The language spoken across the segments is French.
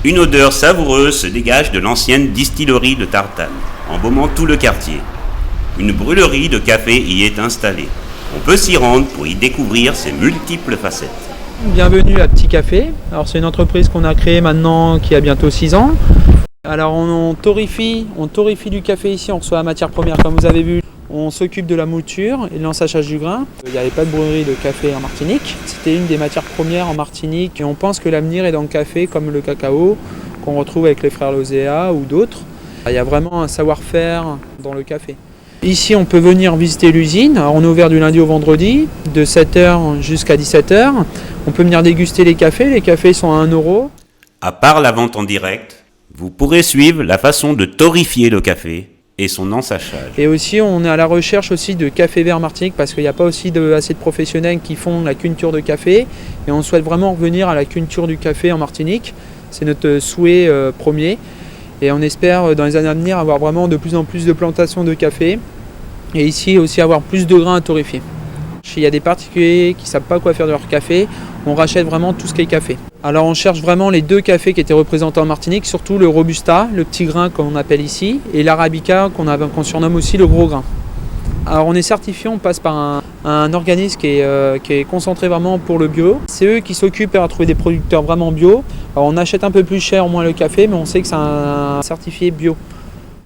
Une odeur savoureuse se dégage de l'ancienne distillerie de Tartane, embaumant tout le quartier. Une brûlerie de café y est installée. On peut s'y rendre pour y découvrir ses multiples facettes. Bienvenue à Petit Café. Alors c'est une entreprise qu'on a créée maintenant qui a bientôt 6 ans. Alors on torréfie du café ici, on reçoit la matière première comme vous avez vu. On s'occupe de la mouture et de l'ensachage du grain. Il n'y avait pas de brûlerie de café en Martinique. C'était une des matières premières en Martinique et on pense que l'avenir est dans le café comme le cacao qu'on retrouve avec les frères Lozéa ou d'autres. Il y a vraiment un savoir-faire dans le café. Ici on peut venir visiter l'usine. Alors, on est ouvert du lundi au vendredi de 7h jusqu'à 17h. On peut venir déguster les cafés sont à 1 €. À part la vente en direct, vous pourrez suivre la façon de torréfier le café et son ensachage. Et aussi, on est à la recherche aussi de café vert Martinique parce qu'il n'y a pas aussi assez de professionnels qui font la culture de café. Et on souhaite vraiment revenir à la culture du café en Martinique. C'est notre souhait premier. Et on espère dans les années à venir avoir vraiment de plus en plus de plantations de café. Et ici aussi avoir plus de grains à torréfier. Il y a des particuliers qui ne savent pas quoi faire de leur café. On rachète vraiment tout ce qui est café. Alors on cherche vraiment les 2 cafés qui étaient représentés en Martinique, surtout le Robusta, le petit grain qu'on appelle ici, et l'Arabica qu'on surnomme aussi le gros grain. Alors on est certifié, on passe par un organisme qui est concentré vraiment pour le bio. C'est eux qui s'occupent à trouver des producteurs vraiment bio. Alors on achète un peu plus cher au moins le café, mais on sait que c'est un certifié bio.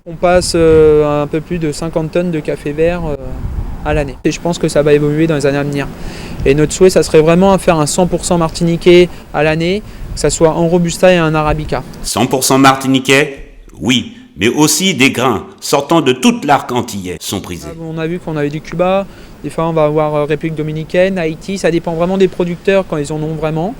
On passe un peu plus de 50 tonnes de café vert à l'année. Et je pense que ça va évoluer dans les années à venir. Et notre souhait, ça serait vraiment à faire un 100% martiniquais à l'année, que ça soit un Robusta et un Arabica. 100% martiniquais, oui, mais aussi des grains sortant de toute l'arc antillais sont prisés. On a vu qu'on avait du Cuba, des fois on va avoir République Dominicaine, Haïti, ça dépend vraiment des producteurs quand ils en ont vraiment.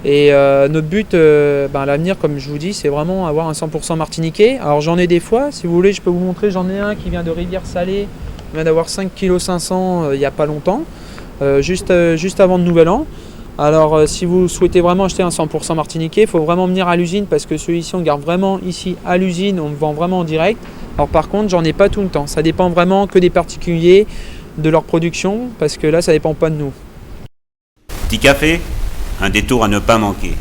Et notre but à l'avenir, comme je vous dis, c'est vraiment avoir un 100% martiniquais. Alors j'en ai des fois, si vous voulez, je peux vous montrer, j'en ai un qui vient de Rivière-Salée, il vient d'avoir 5,5 kg il n'y a pas longtemps, juste avant le Nouvel An. Alors si vous souhaitez vraiment acheter un 100% martiniquais, il faut vraiment venir à l'usine parce que celui-ci on garde vraiment ici à l'usine, on le vend vraiment en direct. Alors par contre, j'en ai pas tout le temps, ça dépend vraiment que des particuliers, de leur production, parce que là ça dépend pas de nous. Petit Café, un détour à ne pas manquer.